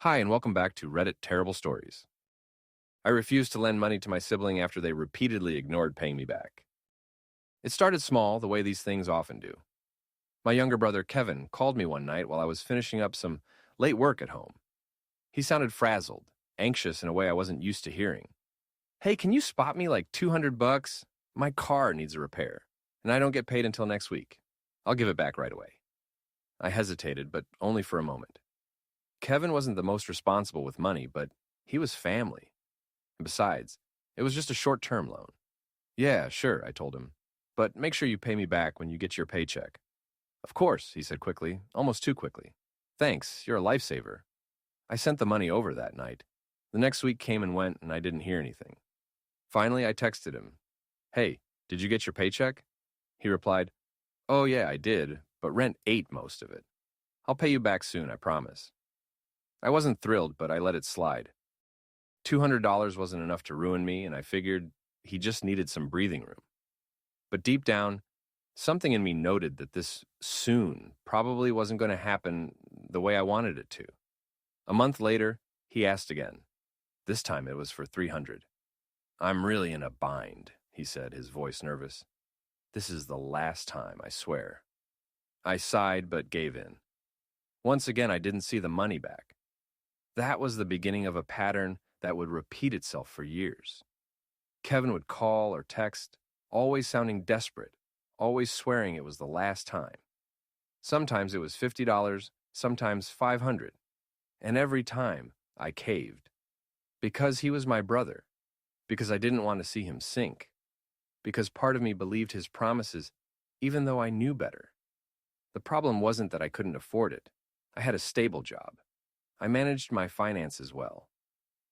Hi, and welcome back to Reddit Terrible Stories. I refused to lend money to my sibling after they repeatedly ignored paying me back. It started small, the way these things often do. My younger brother, Kevin, called me one night while I was finishing up some late work at home. He sounded frazzled, anxious in a way I wasn't used to hearing. Hey, can you spot me like 200 bucks? My car needs a repair, and I don't get paid until next week. I'll give it back right away. I hesitated, but only for a moment. Kevin wasn't the most responsible with money, but he was family. And besides, it was just a short-term loan. Yeah, sure, I told him. But make sure you pay me back when you get your paycheck. Of course, he said quickly, almost too quickly. Thanks, you're a lifesaver. I sent the money over that night. The next week came and went, and I didn't hear anything. Finally, I texted him. Hey, did you get your paycheck? He replied, Oh yeah, I did, but rent ate most of it. I'll pay you back soon, I promise. I wasn't thrilled, but I let it slide. $200 wasn't enough to ruin me, and I figured he just needed some breathing room. But deep down, something in me noted that this soon probably wasn't going to happen the way I wanted it to. A month later, he asked again. This time it was for 300. I'm really in a bind, he said, his voice nervous. This is the last time, I swear. I sighed but gave in. Once again, I didn't see the money back. That was the beginning of a pattern that would repeat itself for years. Kevin would call or text, always sounding desperate, always swearing it was the last time. Sometimes it was $50, sometimes $500, and every time I caved. Because he was my brother, because I didn't want to see him sink, because part of me believed his promises even though I knew better. The problem wasn't that I couldn't afford it. I had a stable job. I managed my finances well.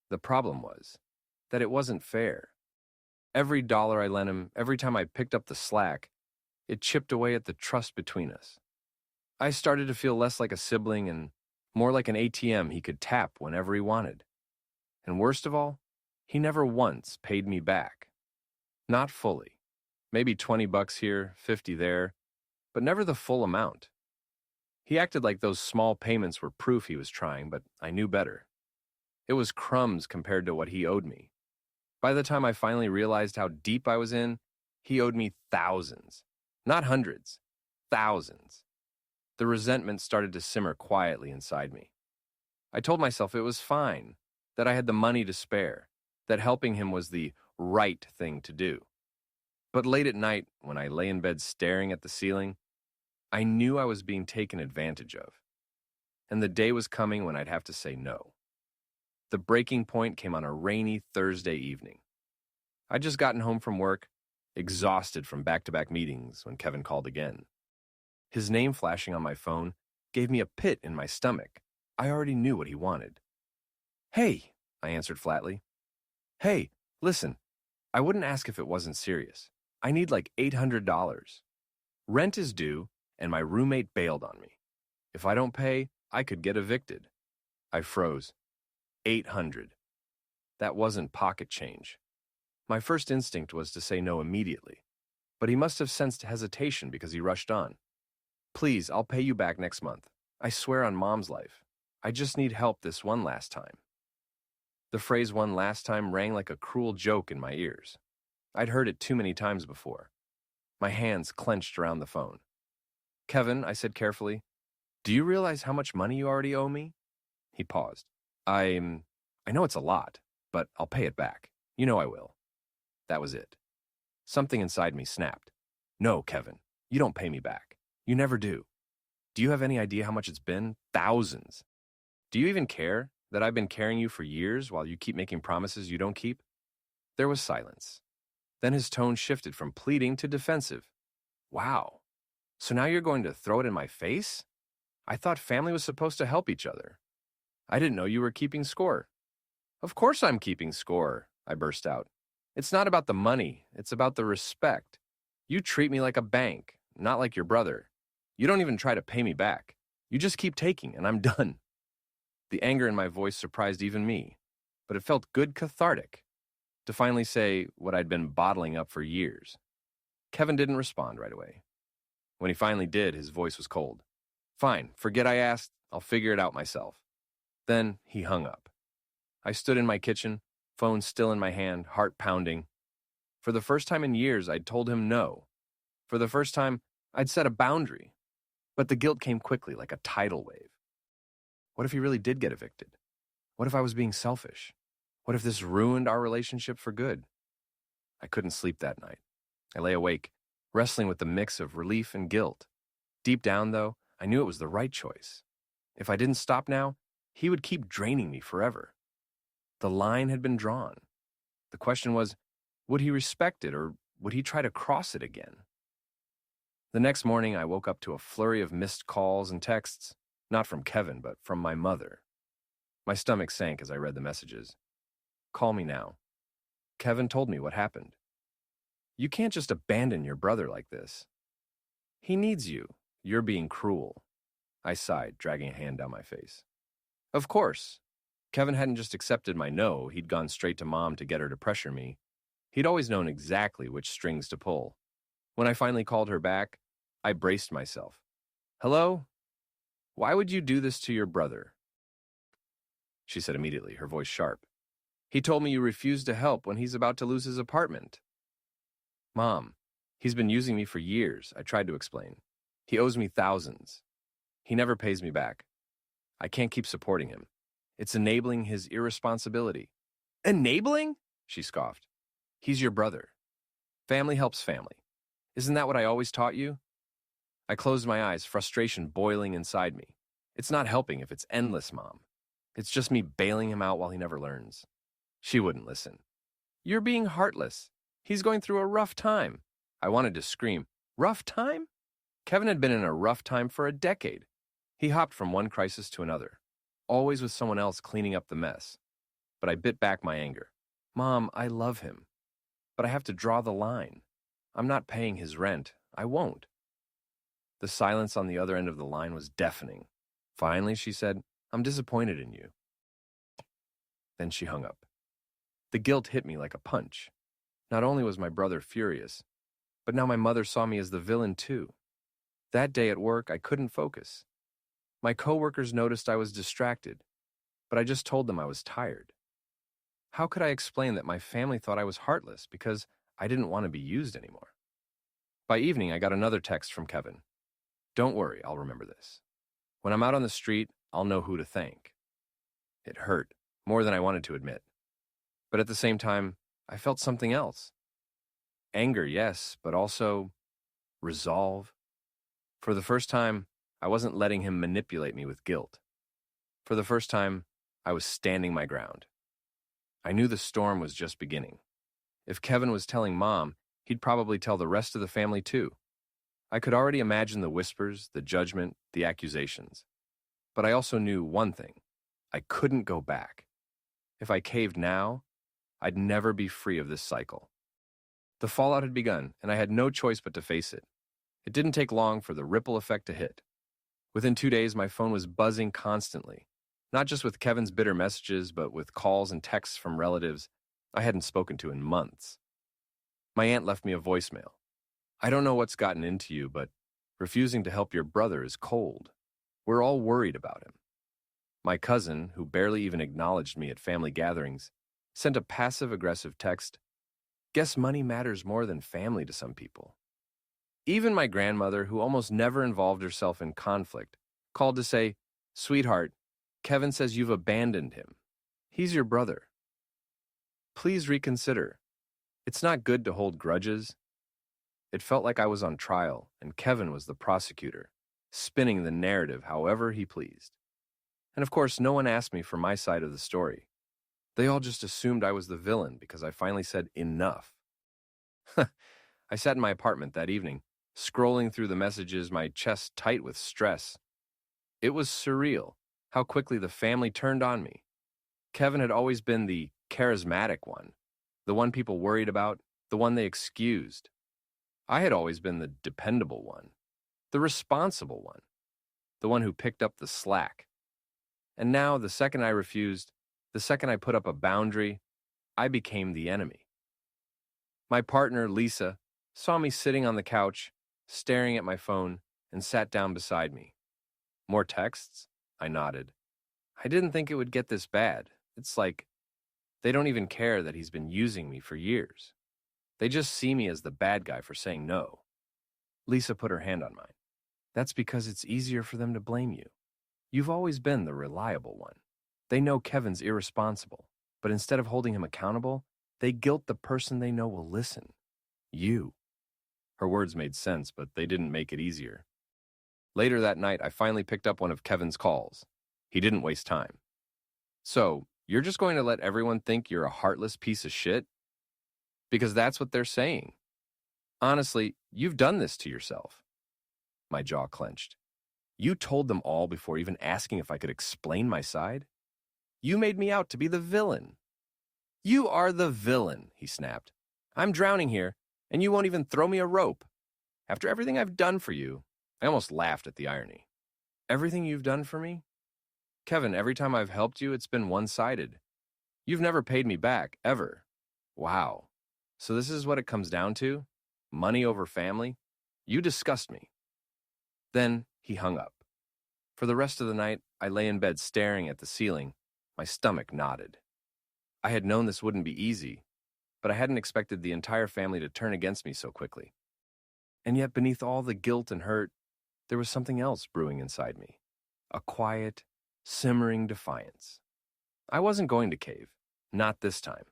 The problem was that it wasn't fair. Every dollar I lent him, every time I picked up the slack, it chipped away at the trust between us. I started to feel less like a sibling and more like an ATM he could tap whenever he wanted. And worst of all, he never once paid me back. Not fully. Maybe 20 bucks here, 50 there, but never the full amount. He acted like those small payments were proof he was trying, but I knew better. It was crumbs compared to what he owed me. By the time I finally realized how deep I was in, he owed me thousands. Not hundreds. Thousands. The resentment started to simmer quietly inside me. I told myself it was fine, that I had the money to spare, that helping him was the right thing to do. But late at night, when I lay in bed staring at the ceiling, I knew I was being taken advantage of. And the day was coming when I'd have to say no. The breaking point came on a rainy Thursday evening. I'd just gotten home from work, exhausted from back-to-back meetings, when Kevin called again. His name flashing on my phone gave me a pit in my stomach. I already knew what he wanted. Hey, I answered flatly. Hey, listen, I wouldn't ask if it wasn't serious. I need like $800. Rent is due, and my roommate bailed on me. If I don't pay, I could get evicted. I froze. 800. That wasn't pocket change. My first instinct was to say no immediately, but he must have sensed hesitation because he rushed on. Please, I'll pay you back next month. I swear on Mom's life. I just need help this one last time. The phrase one last time rang like a cruel joke in my ears. I'd heard it too many times before. My hands clenched around the phone. Kevin, I said carefully, do you realize how much money you already owe me? He paused. I know it's a lot, but I'll pay it back. You know I will. That was it. Something inside me snapped. No, Kevin, you don't pay me back. You never do. Do you have any idea how much it's been? Thousands. Do you even care that I've been carrying you for years while you keep making promises you don't keep? There was silence. Then his tone shifted from pleading to defensive. Wow. So now you're going to throw it in my face? I thought family was supposed to help each other. I didn't know you were keeping score. Of course I'm keeping score, I burst out. It's not about the money, it's about the respect. You treat me like a bank, not like your brother. You don't even try to pay me back. You just keep taking, and I'm done. The anger in my voice surprised even me, but it felt good cathartic to finally say what I'd been bottling up for years. Kevin didn't respond right away. When he finally did, his voice was cold. Fine, forget I asked. I'll figure it out myself. Then he hung up. I stood in my kitchen, phone still in my hand, heart pounding. For the first time in years, I'd told him no. For the first time, I'd set a boundary. But the guilt came quickly, like a tidal wave. What if he really did get evicted? What if I was being selfish? What if this ruined our relationship for good? I couldn't sleep that night. I lay awake, wrestling with the mix of relief and guilt. Deep down, though, I knew it was the right choice. If I didn't stop now, he would keep draining me forever. The line had been drawn. The question was, would he respect it or would he try to cross it again? The next morning, I woke up to a flurry of missed calls and texts, not from Kevin, but from my mother. My stomach sank as I read the messages. Call me now. Kevin told me what happened. You can't just abandon your brother like this. He needs you. You're being cruel. I sighed, dragging a hand down my face. Of course. Kevin hadn't just accepted my no, he'd gone straight to Mom to get her to pressure me. He'd always known exactly which strings to pull. When I finally called her back, I braced myself. Hello? Why would you do this to your brother? She said immediately, her voice sharp. He told me you refused to help when he's about to lose his apartment. Mom, he's been using me for years, I tried to explain. He owes me thousands. He never pays me back. I can't keep supporting him. It's enabling his irresponsibility. Enabling? She scoffed. He's your brother. Family helps family. Isn't that what I always taught you? I closed my eyes, frustration boiling inside me. It's not helping if it's endless, Mom. It's just me bailing him out while he never learns. She wouldn't listen. You're being heartless. He's going through a rough time. I wanted to scream. Rough time? Kevin had been in a rough time for a decade. He hopped from one crisis to another, always with someone else cleaning up the mess. But I bit back my anger. Mom, I love him. But I have to draw the line. I'm not paying his rent. I won't. The silence on the other end of the line was deafening. Finally, she said, I'm disappointed in you. Then she hung up. The guilt hit me like a punch. Not only was my brother furious, but now my mother saw me as the villain too. That day at work, I couldn't focus. My coworkers noticed I was distracted, but I just told them I was tired. How could I explain that my family thought I was heartless because I didn't want to be used anymore? By evening, I got another text from Kevin. Don't worry, I'll remember this. When I'm out on the street, I'll know who to thank. It hurt, more than I wanted to admit. But at the same time, I felt something else. Anger, yes, but also resolve. For the first time, I wasn't letting him manipulate me with guilt. For the first time, I was standing my ground. I knew the storm was just beginning. If Kevin was telling Mom, he'd probably tell the rest of the family too. I could already imagine the whispers, the judgment, the accusations. But I also knew one thing. I couldn't go back. If I caved now, I'd never be free of this cycle. The fallout had begun, and I had no choice but to face it. It didn't take long for the ripple effect to hit. Within 2 days, my phone was buzzing constantly, not just with Kevin's bitter messages, but with calls and texts from relatives I hadn't spoken to in months. My aunt left me a voicemail. I don't know what's gotten into you, but refusing to help your brother is cold. We're all worried about him. My cousin, who barely even acknowledged me at family gatherings, sent a passive-aggressive text. Guess money matters more than family to some people. Even my grandmother, who almost never involved herself in conflict, called to say, Sweetheart, Kevin says you've abandoned him. He's your brother. Please reconsider. It's not good to hold grudges. It felt like I was on trial, and Kevin was the prosecutor, spinning the narrative however he pleased. And of course, no one asked me for my side of the story. They all just assumed I was the villain because I finally said enough. I sat in my apartment that evening, scrolling through the messages, my chest tight with stress. It was surreal how quickly the family turned on me. Kevin had always been the charismatic one, the one people worried about, the one they excused. I had always been the dependable one, the responsible one, the one who picked up the slack. And now, the second I refused, the second I put up a boundary, I became the enemy. My partner, Lisa, saw me sitting on the couch, staring at my phone, and sat down beside me. More texts? I nodded. I didn't think it would get this bad. It's like they don't even care that he's been using me for years. They just see me as the bad guy for saying no. Lisa put her hand on mine. That's because it's easier for them to blame you. You've always been the reliable one. They know Kevin's irresponsible, but instead of holding him accountable, they guilt the person they know will listen. You. Her words made sense, but they didn't make it easier. Later that night, I finally picked up one of Kevin's calls. He didn't waste time. So, you're just going to let everyone think you're a heartless piece of shit? Because that's what they're saying. Honestly, you've done this to yourself. My jaw clenched. You told them all before even asking if I could explain my side? You made me out to be the villain. You are the villain, he snapped. I'm drowning here, and you won't even throw me a rope. After everything I've done for you, I almost laughed at the irony. Everything you've done for me? Kevin, every time I've helped you, it's been one-sided. You've never paid me back, ever. Wow. So this is what it comes down to? Money over family? You disgust me. Then he hung up. For the rest of the night, I lay in bed staring at the ceiling. My stomach knotted. I had known this wouldn't be easy, but I hadn't expected the entire family to turn against me so quickly. And yet beneath all the guilt and hurt, there was something else brewing inside me. A quiet, simmering defiance. I wasn't going to cave. Not this time.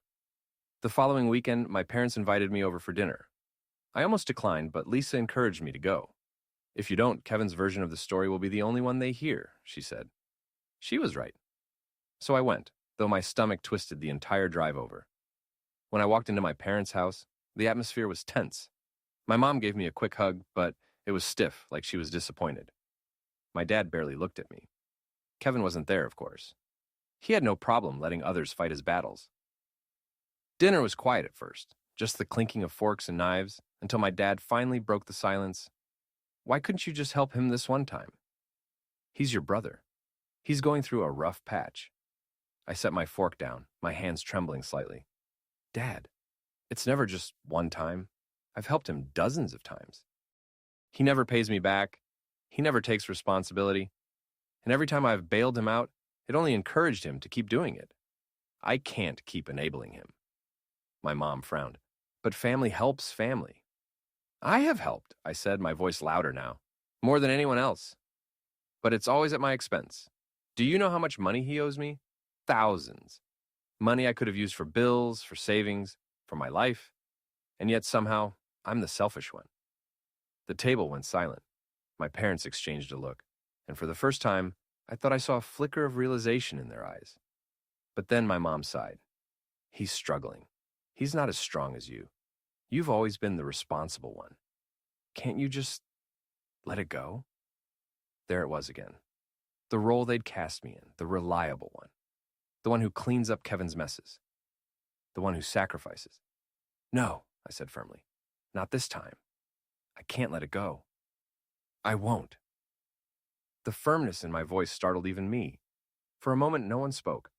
The following weekend, my parents invited me over for dinner. I almost declined, but Lisa encouraged me to go. If you don't, Kevin's version of the story will be the only one they hear, she said. She was right. So I went, though my stomach twisted the entire drive over. When I walked into my parents' house, the atmosphere was tense. My mom gave me a quick hug, but it was stiff, like she was disappointed. My dad barely looked at me. Kevin wasn't there, of course. He had no problem letting others fight his battles. Dinner was quiet at first, just the clinking of forks and knives, until my dad finally broke the silence. Why couldn't you just help him this one time? He's your brother. He's going through a rough patch. I set my fork down, my hands trembling slightly. Dad, it's never just one time. I've helped him dozens of times. He never pays me back. He never takes responsibility. And every time I've bailed him out, it only encouraged him to keep doing it. I can't keep enabling him. My mom frowned. But family helps family. I have helped, I said, my voice louder now. More than anyone else. But it's always at my expense. Do you know how much money he owes me? Thousands. Money I could have used for bills, for savings, for my life. And yet somehow, I'm the selfish one. The table went silent. My parents exchanged a look. And for the first time, I thought I saw a flicker of realization in their eyes. But then my mom sighed. He's struggling. He's not as strong as you. You've always been the responsible one. Can't you just let it go? There it was again. The role they'd cast me in, the reliable one. The one who cleans up Kevin's messes. The one who sacrifices. No, I said firmly. Not this time. I can't let it go. I won't. The firmness in my voice startled even me. For a moment, no one spoke.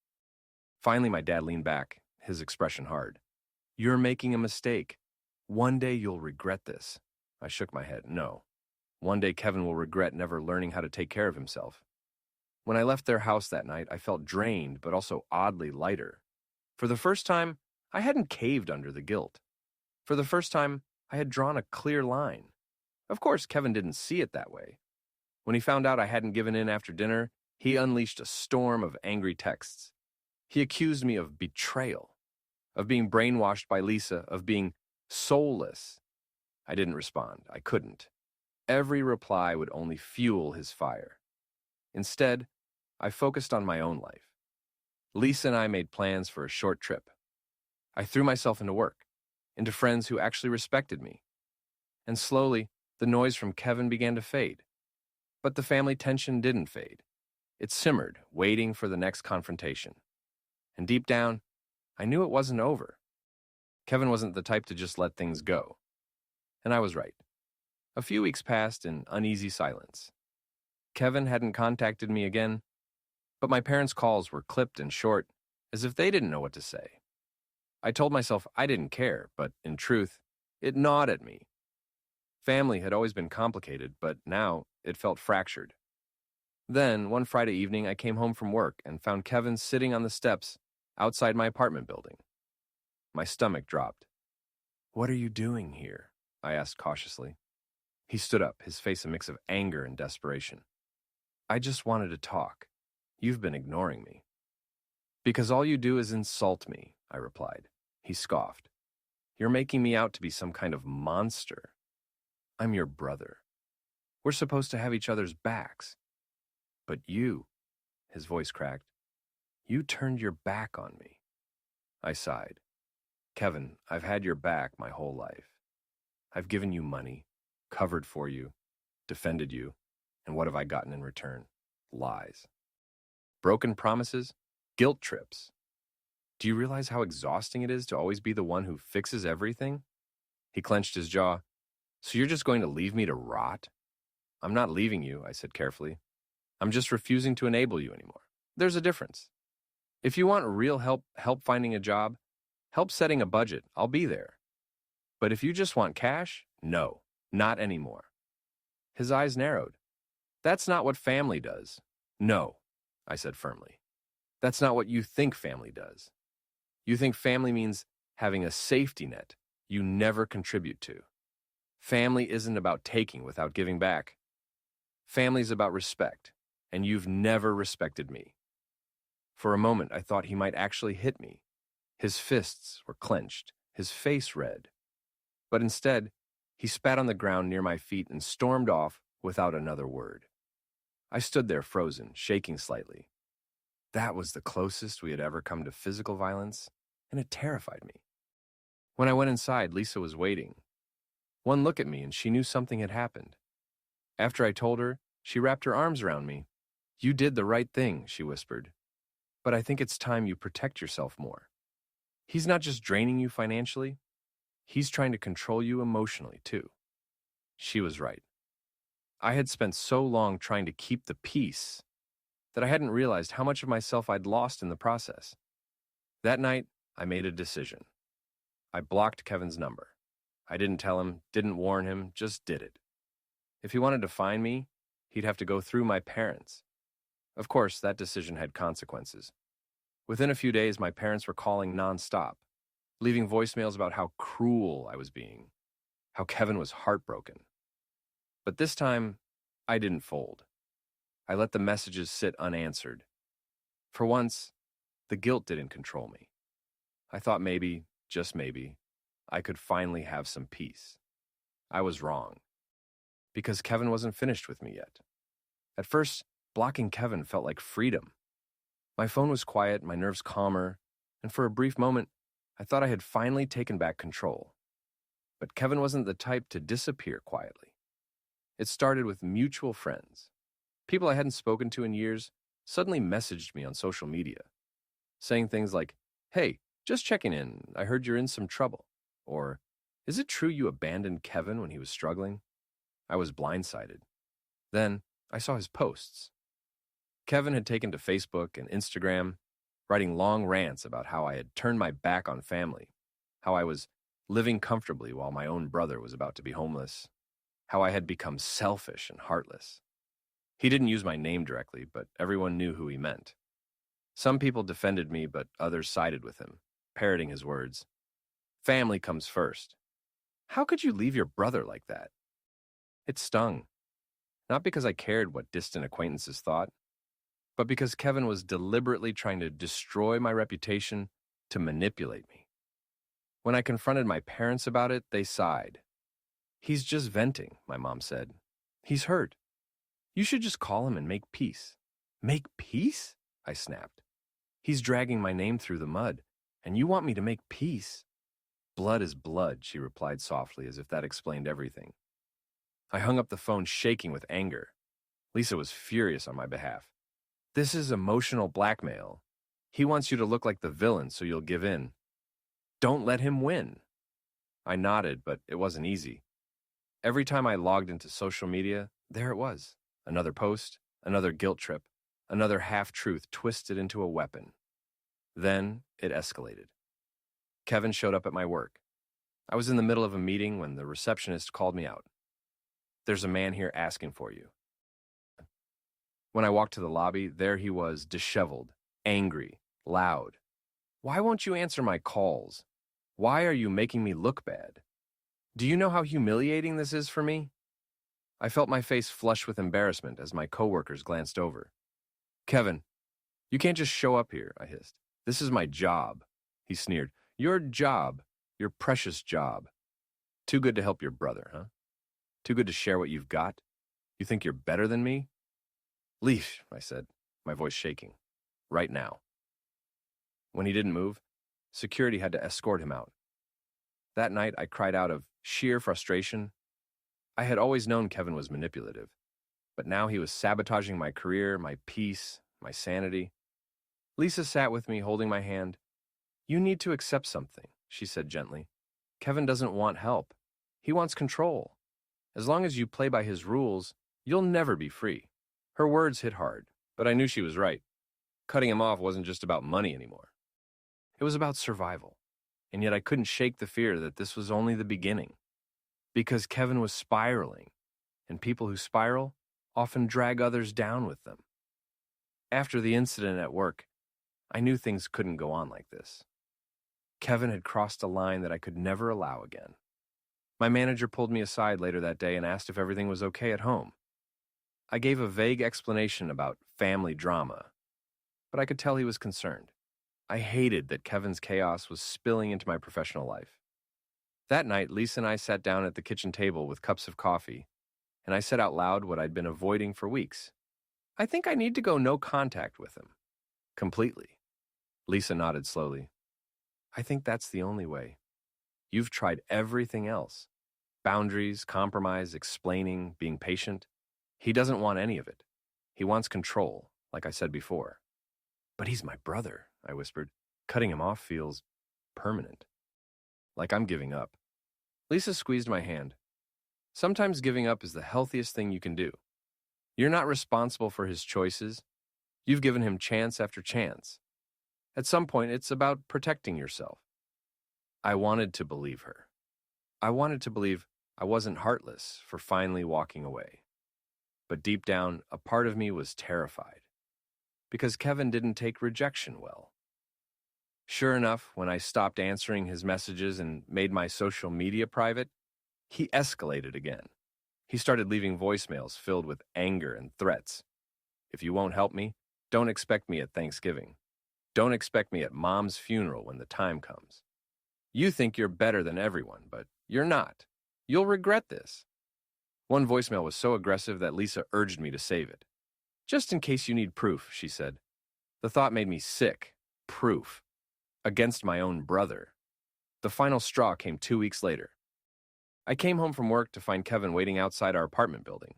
Finally, my dad leaned back, his expression hard. You're making a mistake. One day you'll regret this. I shook my head. No. One day Kevin will regret never learning how to take care of himself. When I left their house that night, I felt drained, but also oddly lighter. For the first time, I hadn't caved under the guilt. For the first time, I had drawn a clear line. Of course, Kevin didn't see it that way. When he found out I hadn't given in after dinner, he unleashed a storm of angry texts. He accused me of betrayal, of being brainwashed by Lisa, of being soulless. I didn't respond. I couldn't. Every reply would only fuel his fire. Instead, I focused on my own life. Lisa and I made plans for a short trip. I threw myself into work, into friends who actually respected me. And slowly, the noise from Kevin began to fade. But the family tension didn't fade. It simmered, waiting for the next confrontation. And deep down, I knew it wasn't over. Kevin wasn't the type to just let things go. And I was right. A few weeks passed in uneasy silence. Kevin hadn't contacted me again, but my parents' calls were clipped and short, as if they didn't know what to say. I told myself I didn't care, but in truth, it gnawed at me. Family had always been complicated, but now it felt fractured. Then, one Friday evening, I came home from work and found Kevin sitting on the steps outside my apartment building. My stomach dropped. "What are you doing here?" I asked cautiously. He stood up, his face a mix of anger and desperation. "I just wanted to talk. You've been ignoring me." "Because all you do is insult me," I replied. He scoffed. "You're making me out to be some kind of monster. I'm your brother. We're supposed to have each other's backs. But you," his voice cracked, "you turned your back on me." I sighed. "Kevin, I've had your back my whole life. I've given you money, covered for you, defended you, and what have I gotten in return? Lies. Broken promises, guilt trips. Do you realize how exhausting it is to always be the one who fixes everything?" He clenched his jaw. "So you're just going to leave me to rot?" "I'm not leaving you," I said carefully. "I'm just refusing to enable you anymore. There's a difference. If you want real help finding a job, help setting a budget, I'll be there. But if you just want cash, no, not anymore." His eyes narrowed. "That's not what family does." "No," I said firmly. "That's not what you think family does. You think family means having a safety net you never contribute to. Family isn't about taking without giving back. Family's about respect, and you've never respected me." For a moment, I thought he might actually hit me. His fists were clenched, his face red. But instead, he spat on the ground near my feet and stormed off without another word. I stood there frozen, shaking slightly. That was the closest we had ever come to physical violence, and it terrified me. When I went inside, Lisa was waiting. One look at me and she knew something had happened. After I told her, she wrapped her arms around me. "You did the right thing," she whispered. "But I think it's time you protect yourself more. He's not just draining you financially, he's trying to control you emotionally, too." She was right. I had spent so long trying to keep the peace that I hadn't realized how much of myself I'd lost in the process. That night, I made a decision. I blocked Kevin's number. I didn't tell him, didn't warn him, just did it. If he wanted to find me, he'd have to go through my parents. Of course, that decision had consequences. Within a few days, my parents were calling nonstop, leaving voicemails about how cruel I was being, how Kevin was heartbroken. But this time, I didn't fold. I let the messages sit unanswered. For once, the guilt didn't control me. I thought maybe, just maybe, I could finally have some peace. I was wrong. Because Kevin wasn't finished with me yet. At first, blocking Kevin felt like freedom. My phone was quiet, my nerves calmer, and for a brief moment, I thought I had finally taken back control. But Kevin wasn't the type to disappear quietly. It started with mutual friends. People I hadn't spoken to in years suddenly messaged me on social media, saying things like, "Hey, just checking in, I heard you're in some trouble." Or, "Is it true you abandoned Kevin when he was struggling?" I was blindsided. Then, I saw his posts. Kevin had taken to Facebook and Instagram, writing long rants about how I had turned my back on family, how I was living comfortably while my own brother was about to be homeless, how I had become selfish and heartless. He didn't use my name directly, but everyone knew who he meant. Some people defended me, but others sided with him, parroting his words. "Family comes first. How could you leave your brother like that?" It stung. Not because I cared what distant acquaintances thought, but because Kevin was deliberately trying to destroy my reputation to manipulate me. When I confronted my parents about it, they sighed. "He's just venting," my mom said. "He's hurt. You should just call him and make peace." "Make peace?" I snapped. "He's dragging my name through the mud, and you want me to make peace?" "Blood is blood," she replied softly, as if that explained everything. I hung up the phone shaking with anger. Lisa was furious on my behalf. "This is emotional blackmail. He wants you to look like the villain so you'll give in. Don't let him win." I nodded, but it wasn't easy. Every time I logged into social media, there it was. Another post, another guilt trip, another half-truth twisted into a weapon. Then it escalated. Kevin showed up at my work. I was in the middle of a meeting when the receptionist called me out. "There's a man here asking for you." When I walked to the lobby, there he was, disheveled, angry, loud. Why won't you answer my calls? Why are you making me look bad? Do you know how humiliating this is for me? I felt my face flush with embarrassment as my coworkers glanced over. Kevin, you can't just show up here, I hissed. This is my job, he sneered. Your job, your precious job. Too good to help your brother, huh? Too good to share what you've got? You think you're better than me? Leave, I said, my voice shaking. Right now. When he didn't move, security had to escort him out. That night, I cried out of sheer frustration. I had always known Kevin was manipulative, but now he was sabotaging my career, my peace, my sanity. Lisa sat with me, holding my hand. You need to accept something, she said gently. Kevin doesn't want help. He wants control. As long as you play by his rules, you'll never be free. Her words hit hard, but I knew she was right. Cutting him off wasn't just about money anymore. It was about survival, and yet I couldn't shake the fear that this was only the beginning. Because Kevin was spiraling, and people who spiral often drag others down with them. After the incident at work, I knew things couldn't go on like this. Kevin had crossed a line that I could never allow again. My manager pulled me aside later that day and asked if everything was okay at home. I gave a vague explanation about family drama, but I could tell he was concerned. I hated that Kevin's chaos was spilling into my professional life. That night, Lisa and I sat down at the kitchen table with cups of coffee, and I said out loud what I'd been avoiding for weeks. I think I need to go no contact with him. Completely. Lisa nodded slowly. I think that's the only way. You've tried everything else. Boundaries, compromise, explaining, being patient. He doesn't want any of it. He wants control, like I said before. But he's my brother, I whispered. Cutting him off feels permanent. Like I'm giving up. Lisa squeezed my hand. Sometimes giving up is the healthiest thing you can do. You're not responsible for his choices. You've given him chance after chance. At some point, it's about protecting yourself. I wanted to believe her. I wanted to believe I wasn't heartless for finally walking away. But deep down, a part of me was terrified. Because Kevin didn't take rejection well. Sure enough, when I stopped answering his messages and made my social media private, he escalated again. He started leaving voicemails filled with anger and threats. If you won't help me, don't expect me at Thanksgiving. Don't expect me at Mom's funeral when the time comes. You think you're better than everyone, but you're not. You'll regret this. One voicemail was so aggressive that Lisa urged me to save it. Just in case you need proof, she said. The thought made me sick. Proof. Against my own brother. The final straw came 2 weeks later. I came home from work to find Kevin waiting outside our apartment building.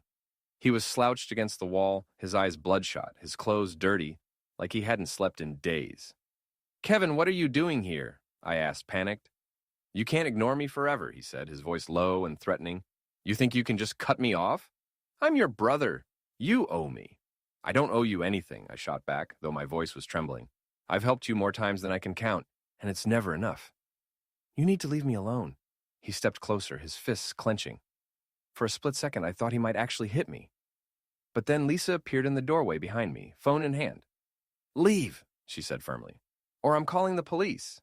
He was slouched against the wall, his eyes bloodshot, his clothes dirty, like he hadn't slept in days. Kevin, what are you doing here? I asked, panicked. You can't ignore me forever, he said, his voice low and threatening. You think you can just cut me off? I'm your brother. You owe me. I don't owe you anything, I shot back, though my voice was trembling. I've helped you more times than I can count, and it's never enough. You need to leave me alone. He stepped closer, his fists clenching. For a split second, I thought he might actually hit me. But then Lisa appeared in the doorway behind me, phone in hand. Leave, she said firmly, or I'm calling the police.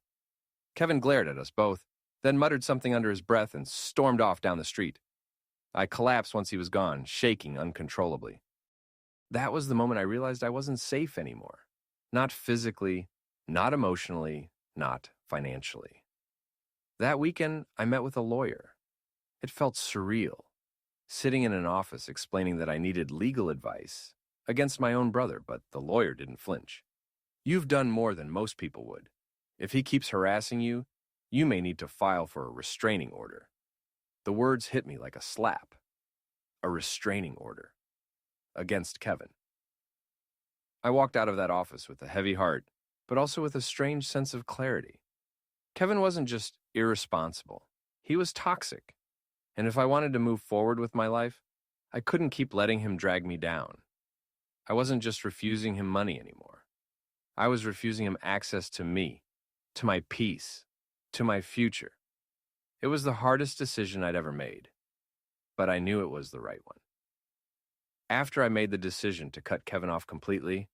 Kevin glared at us both, then muttered something under his breath and stormed off down the street. I collapsed once he was gone, shaking uncontrollably. That was the moment I realized I wasn't safe anymore. Not physically, not emotionally, not financially. That weekend, I met with a lawyer. It felt surreal, sitting in an office explaining that I needed legal advice against my own brother, but the lawyer didn't flinch. You've done more than most people would. If he keeps harassing you, you may need to file for a restraining order. The words hit me like a slap. A restraining order. Against Kevin. I walked out of that office with a heavy heart, but also with a strange sense of clarity. Kevin wasn't just irresponsible. He was toxic. And if I wanted to move forward with my life, I couldn't keep letting him drag me down. I wasn't just refusing him money anymore. I was refusing him access to me, to my peace, to my future. It was the hardest decision I'd ever made, but I knew it was the right one. After I made the decision to cut Kevin off completely,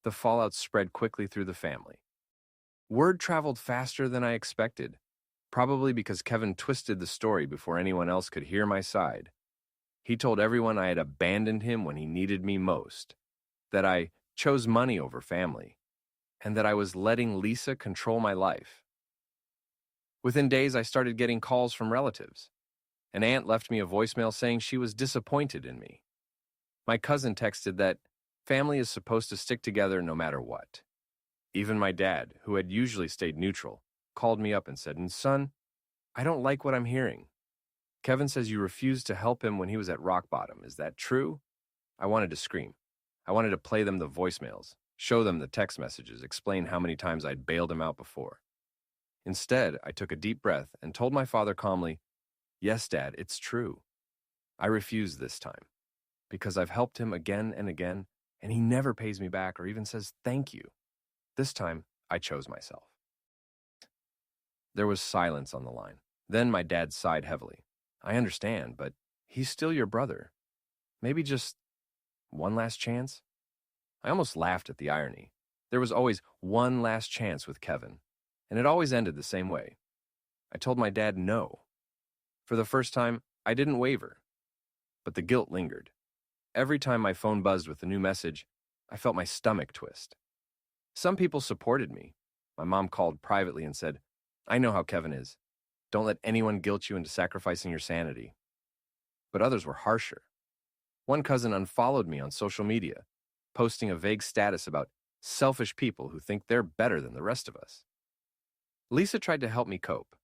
the fallout spread quickly through the family. Word traveled faster than I expected, probably because Kevin twisted the story before anyone else could hear my side. He told everyone I had abandoned him when he needed me most, that I chose money over family, and that I was letting Lisa control my life. Within days, I started getting calls from relatives. An aunt left me a voicemail saying she was disappointed in me. My cousin texted that family is supposed to stick together no matter what. Even my dad, who had usually stayed neutral, called me up and said, "Son, I don't like what I'm hearing. Kevin says you refused to help him when he was at rock bottom. Is that true?" I wanted to scream. I wanted to play them the voicemails, show them the text messages, explain how many times I'd bailed him out before. Instead, I took a deep breath and told my father calmly, "Yes, Dad, it's true. I refuse this time, because I've helped him again and again, and he never pays me back or even says thank you. This time, I chose myself." There was silence on the line. Then my dad sighed heavily. "I understand, but he's still your brother. Maybe just one last chance?" I almost laughed at the irony. There was always one last chance with Kevin, and it always ended the same way. I told my dad no. For the first time, I didn't waver, but the guilt lingered. Every time my phone buzzed with a new message, I felt my stomach twist. Some people supported me. My mom called privately and said, "I know how Kevin is. Don't let anyone guilt you into sacrificing your sanity." But others were harsher. One cousin unfollowed me on social media, posting a vague status about selfish people who think they're better than the rest of us. Lisa tried to help me cope.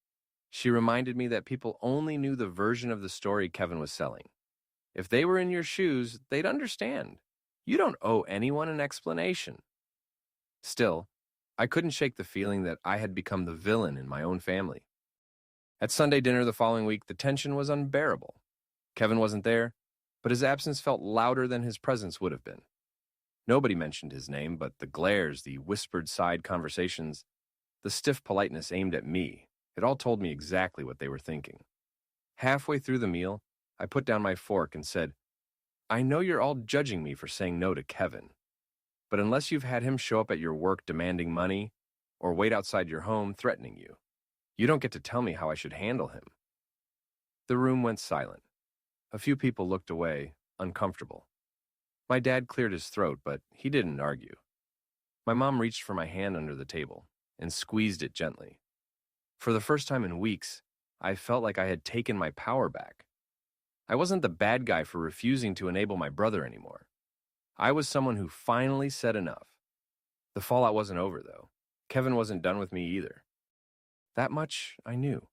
She reminded me that people only knew the version of the story Kevin was selling. If they were in your shoes, they'd understand. You don't owe anyone an explanation. Still, I couldn't shake the feeling that I had become the villain in my own family. At Sunday dinner the following week, the tension was unbearable. Kevin wasn't there, but his absence felt louder than his presence would have been. Nobody mentioned his name, but the glares, the whispered side conversations, the stiff politeness aimed at me, it all told me exactly what they were thinking. Halfway through the meal, I put down my fork and said, "I know you're all judging me for saying no to Kevin, but unless you've had him show up at your work demanding money or wait outside your home threatening you, you don't get to tell me how I should handle him." The room went silent. A few people looked away, uncomfortable. My dad cleared his throat, but he didn't argue. My mom reached for my hand under the table and squeezed it gently. For the first time in weeks, I felt like I had taken my power back. I wasn't the bad guy for refusing to enable my brother anymore. I was someone who finally said enough. The fallout wasn't over, though. Kevin wasn't done with me either. That much I knew.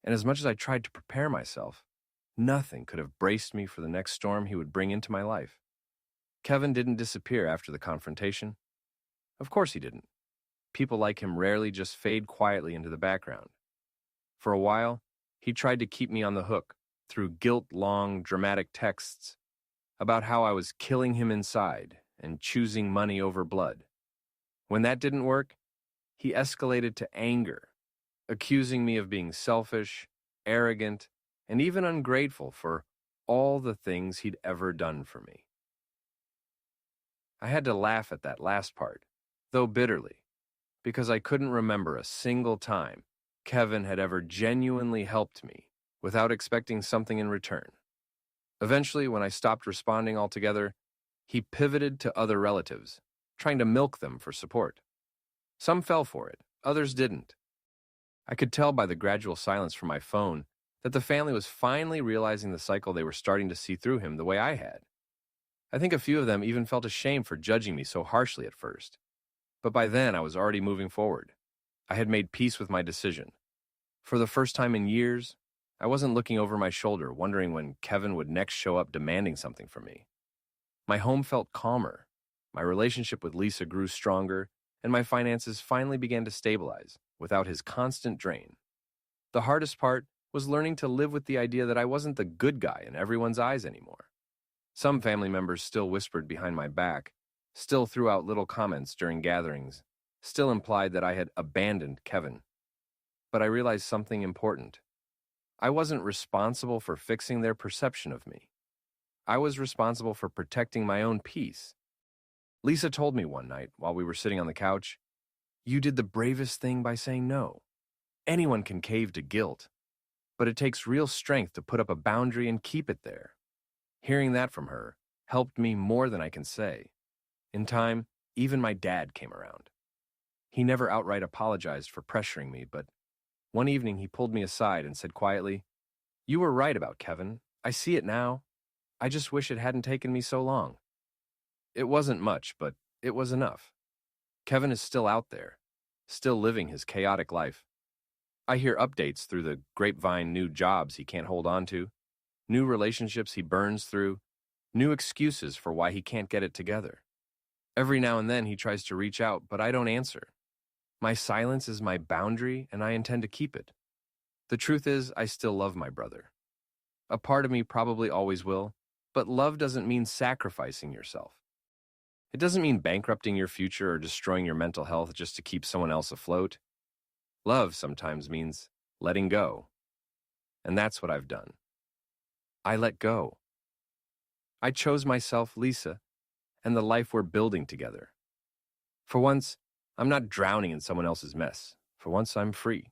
And as much as I tried to prepare myself, nothing could have braced me for the next storm he would bring into my life. Kevin didn't disappear after the confrontation. Of course he didn't. People like him rarely just fade quietly into the background. For a while, he tried to keep me on the hook through guilt-long, dramatic texts about how I was killing him inside and choosing money over blood. When that didn't work, he escalated to anger, accusing me of being selfish, arrogant, and even ungrateful for all the things he'd ever done for me. I had to laugh at that last part, though bitterly, because I couldn't remember a single time Kevin had ever genuinely helped me without expecting something in return. Eventually, when I stopped responding altogether, he pivoted to other relatives, trying to milk them for support. Some fell for it, others didn't. I could tell by the gradual silence from my phone that the family was finally realizing the cycle they were starting to see through him the way I had. I think a few of them even felt ashamed for judging me so harshly at first. But by then, I was already moving forward. I had made peace with my decision. For the first time in years, I wasn't looking over my shoulder, wondering when Kevin would next show up demanding something from me. My home felt calmer, my relationship with Lisa grew stronger, and my finances finally began to stabilize without his constant drain. The hardest part was learning to live with the idea that I wasn't the good guy in everyone's eyes anymore. Some family members still whispered behind my back, still threw out little comments during gatherings, still implied that I had abandoned Kevin. But I realized something important. I wasn't responsible for fixing their perception of me. I was responsible for protecting my own peace. Lisa told me one night while we were sitting on the couch, "You did the bravest thing by saying no. Anyone can cave to guilt, but it takes real strength to put up a boundary and keep it there." Hearing that from her helped me more than I can say. In time, even my dad came around. He never outright apologized for pressuring me, but one evening he pulled me aside and said quietly, "You were right about Kevin. I see it now. I just wish it hadn't taken me so long." It wasn't much, but it was enough. Kevin is still out there, still living his chaotic life. I hear updates through the grapevine, new jobs he can't hold on to, new relationships he burns through, new excuses for why he can't get it together. Every now and then he tries to reach out, but I don't answer. My silence is my boundary, and I intend to keep it. The truth is, I still love my brother. A part of me probably always will, but love doesn't mean sacrificing yourself. It doesn't mean bankrupting your future or destroying your mental health just to keep someone else afloat. Love sometimes means letting go. And that's what I've done. I let go. I chose myself, Lisa, and the life we're building together. For once, I'm not drowning in someone else's mess. For once, I'm free.